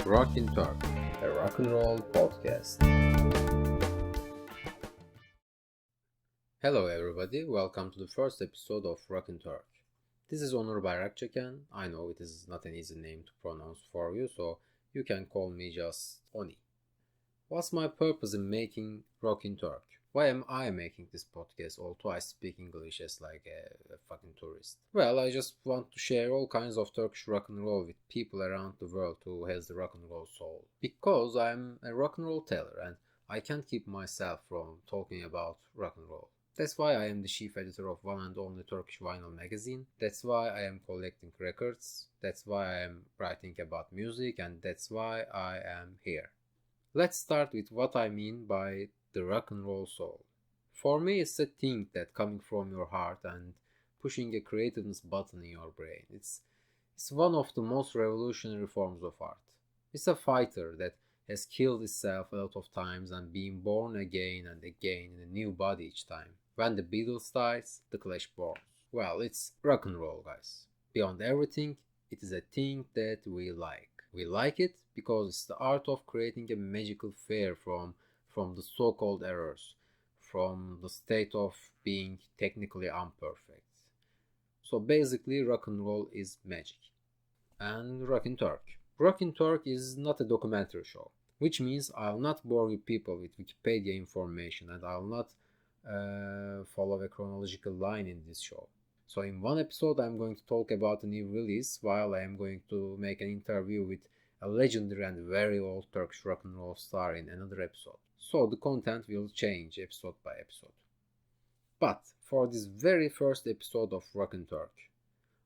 Rockin Turk, a rock and roll podcast. Hello everybody, welcome to the first episode of Rockin Turk. This is Onur Bayrakceken. I know it is not an easy name to pronounce for you, so you can call me just Oni. What's my purpose in making Rockin Turk? Why am I making this podcast although I speak English as like a fucking tourist? Well, I just want to share all kinds of Turkish rock and roll with people around the world who has the rock and roll soul. Because I'm a rock and roll teller and I can't keep myself from talking about rock and roll. That's why I am the chief editor of one and only Turkish vinyl magazine. That's why I am collecting records. That's why I am writing about music, and that's why I am here. Let's start with what I mean by the rock and roll soul. For me, it's a thing that coming from your heart and pushing a creativeness button in your brain. It's one of the most revolutionary forms of art. It's a fighter that has killed itself a lot of times and been born again and again in a new body each time. When the Beatles dies, the Clash born. Well, it's rock and roll, guys. Beyond everything, it is a thing that we like. We like it because it's the art of creating a magical fair from the so-called errors, from the state of being technically imperfect. So basically, rock and roll is magic. And Rockin Turk. Rockin Turk is not a documentary show, which means I'll not bore you people with Wikipedia information and I'll not follow a chronological line in this show. So in one episode I'm going to talk about a new release, while I am going to make an interview with a legendary and very old Turkish rock and roll star in another episode. So the content will change episode by episode. But for this very first episode of Rockin Turk,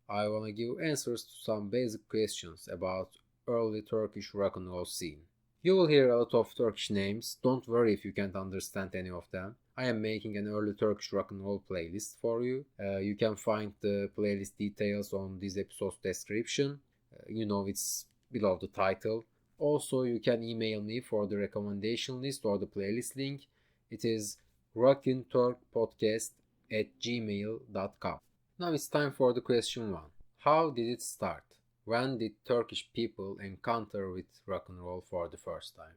I wanna give answers to some basic questions about early Turkish rock and roll scene. You will hear a lot of Turkish names, don't worry if you can't understand any of them. I am making an early Turkish rock and roll playlist for you. You can find the playlist details on this episode's description. It's below the title. Also, you can email me for the recommendation list or the playlist link. It is rockinturkpodcast@gmail.com. Now it's time for the question 1. How did it start? When did Turkish people encounter with rock and roll for the first time?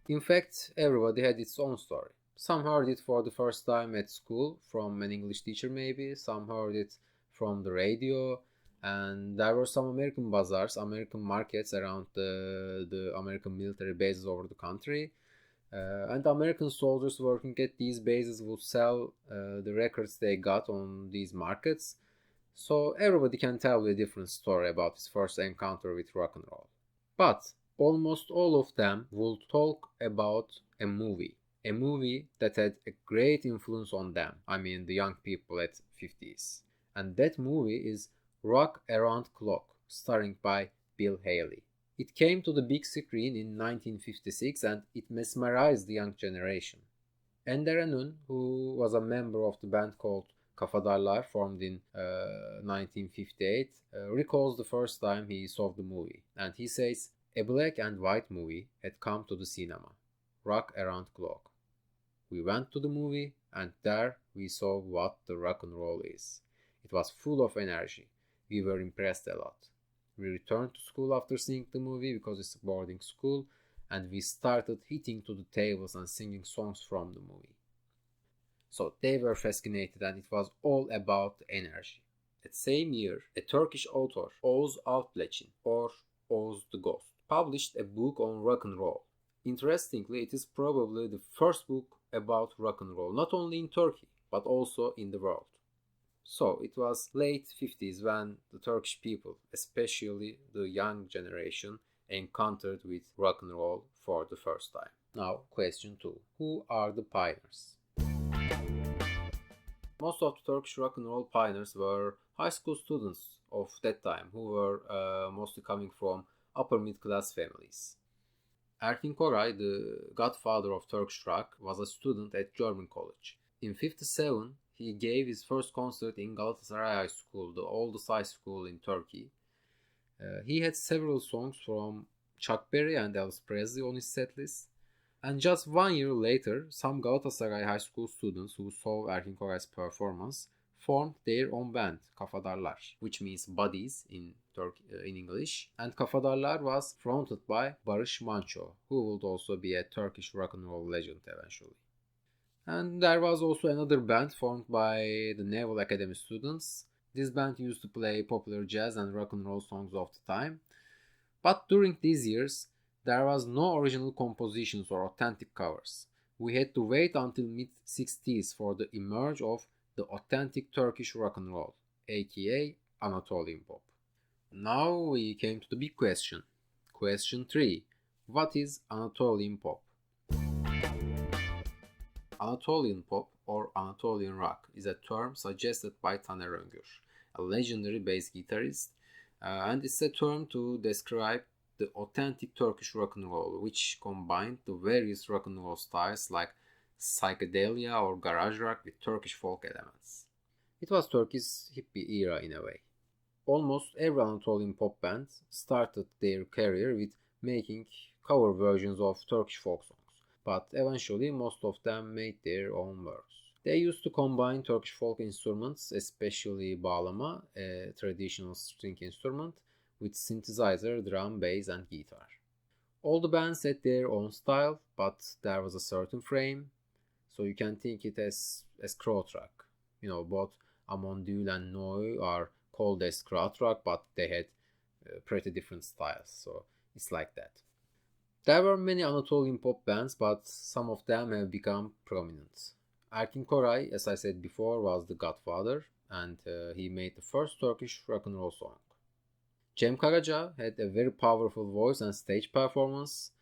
In fact, everybody had its own story. Some heard it for the first time at school from an English teacher maybe, some heard it from the radio, and there were some American bazaars, American markets around the American military bases over the country. And American soldiers working at these bases would sell the records they got on these markets. So everybody can tell a different story about his first encounter with rock and roll. But almost all of them will talk about a movie that had a great influence on them. I mean the young people at 50s. And that movie is Rock Around Clock, starring by Bill Haley. It came to the big screen in 1956 and it mesmerized the young generation. Ender Enun, who was a member of the band called Kafadarlar, formed in 1958, recalls the first time he saw the movie, and he says, "A black and white movie had come to the cinema, Rock Around Clock. We went to the movie, and there we saw what the rock and roll is. It was full of energy. We were impressed a lot. We returned to school after seeing the movie because it's a boarding school, and we started hitting to the tables and singing songs from the movie." So they were fascinated and it was all about energy. That same year, a Turkish author, Oğuz Alpleçin, or Oğuz the Ghost, published a book on rock and roll. Interestingly, it is probably the first book about rock and roll, not only in Turkey, but also in the world. So it was late 50s when the Turkish people, especially the young generation, encountered with rock and roll for the first time. Now, question 2. Who are the pioneers? Most of the Turkish rock and roll pioneers were high school students of that time who were mostly coming from upper middle class families. Erkin Koray, the godfather of Turkish rock, was a student at German college. In 1957, he gave his first concert in Galatasaray High School, the oldest high school in Turkey. He had several songs from Chuck Berry and Elvis Presley on his setlist. And just 1 year later, some Galatasaray high school students who saw Erkin Koray's performance formed their own band, Kafadarlar, which means bodies in English. And Kafadarlar was fronted by Barış Manço, who would also be a Turkish rock and roll legend eventually. And there was also another band formed by the Naval Academy students. This band used to play popular jazz and rock and roll songs of the time. But during these years, there was no original compositions or authentic covers. We had to wait until mid-60s for the emerge of the authentic Turkish rock and roll, aka Anatolian Pop. Now we came to the big question. Question 3. What is Anatolian Pop? Anatolian Pop or Anatolian Rock is a term suggested by Taner Öngör, a legendary bass guitarist, and it's a term to describe the authentic Turkish rock and roll, which combined the various rock and roll styles like psychedelia or garage rock with Turkish folk elements. It was Turkey's hippie era in a way. Almost every Anatolian pop band started their career with making cover versions of Turkish folk songs, but eventually most of them made their own works. They used to combine Turkish folk instruments, especially bağlama, a traditional string instrument, with synthesizer, drum, bass, and guitar. All the bands had their own style, but there was a certain frame, so you can think it as krautrock. Both Amon and Neu are called as krautrock, but they had pretty different styles, so it's like that. There were many Anatolian pop bands, but some of them have become prominent. Erkin Koray, as I said before, was the godfather, and he made the first Turkish rock and roll song. Cem Karaca had a very powerful voice and stage performance.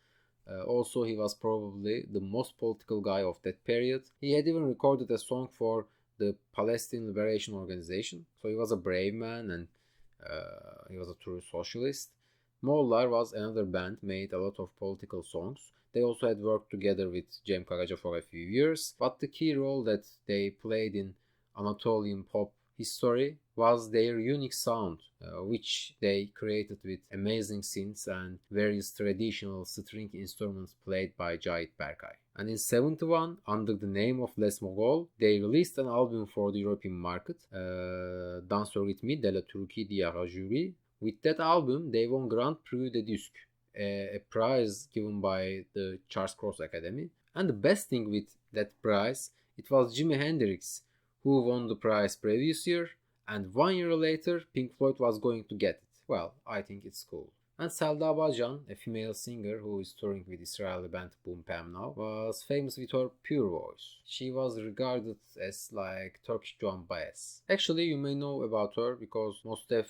Also, he was probably the most political guy of that period. He had even recorded a song for the Palestine Liberation Organization. So he was a brave man, and he was a true socialist. Moğollar was another band, made a lot of political songs. They also had worked together with Cem Karaca for a few years, but the key role that they played in Anatolian pop history was their unique sound, which they created with amazing synths and various traditional string instruments played by Cahit Berkay. And in 1971, under the name of Les Mogol, they released an album for the European market, Danseur rythmique de la Turquie d'Yara Jury. With that album, they won Grand Prix de Disque, a prize given by the Charles Cross Academy. And the best thing with that prize, it was Jimi Hendrix who won the prize previous year, and 1 year later Pink Floyd was going to get it. Well, I think it's cool. And Selda Bajan, a female singer who is touring with Israeli band Boom Pam now, was famous with her pure voice. She was regarded as like Turkish Joan Baez. Actually, you may know about her because Mostef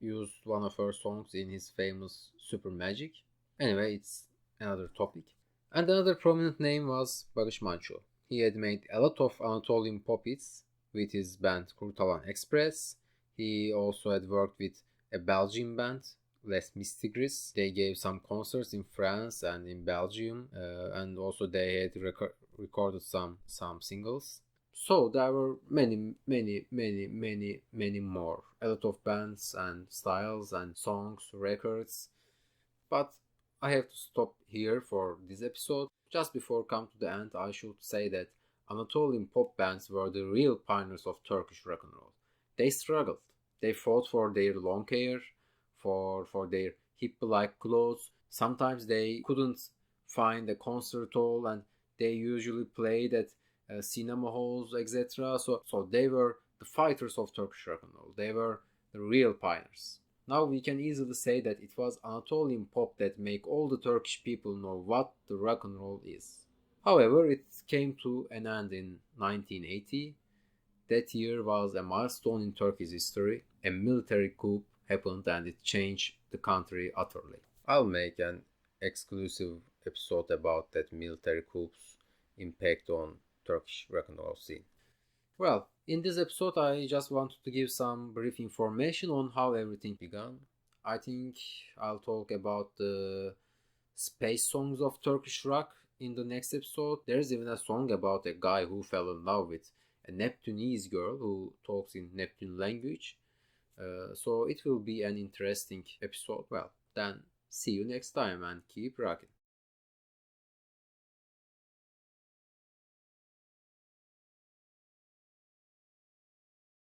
used one of her songs in his famous Super Magic. Anyway, it's another topic. And another prominent name was Barış Manço. He had made a lot of Anatolian pop hits with his band Kurtalan Express. He also had worked with a Belgian band, Les Mistigris. They gave some concerts in France and in Belgium, and also they had recorded some singles. So there were many more. A lot of bands and styles and songs, records. But I have to stop here for this episode. Just before come to the end, I should say that Anatolian pop bands were the real pioneers of Turkish rock and roll. They struggled. They fought for their long hair, for their hippie-like clothes. Sometimes they couldn't find a concert hall, and they usually played at cinema halls, etc. So they were the fighters of Turkish rock and roll. They were the real pioneers. Now we can easily say that it was Anatolian pop that made all the Turkish people know what the rock and roll is. However, it came to an end in 1980. That year was a milestone in Turkey's history. A military coup happened and it changed the country utterly. I'll make an exclusive episode about that military coup's impact on Turkish rock and roll scene. Well, in this episode I just wanted to give some brief information on how everything began. I think I'll talk about the space songs of Turkish rock in the next episode. There's even a song about a guy who fell in love with a Neptunese girl who talks in Neptune language. So it will be an interesting episode. Well, then see you next time and keep rocking.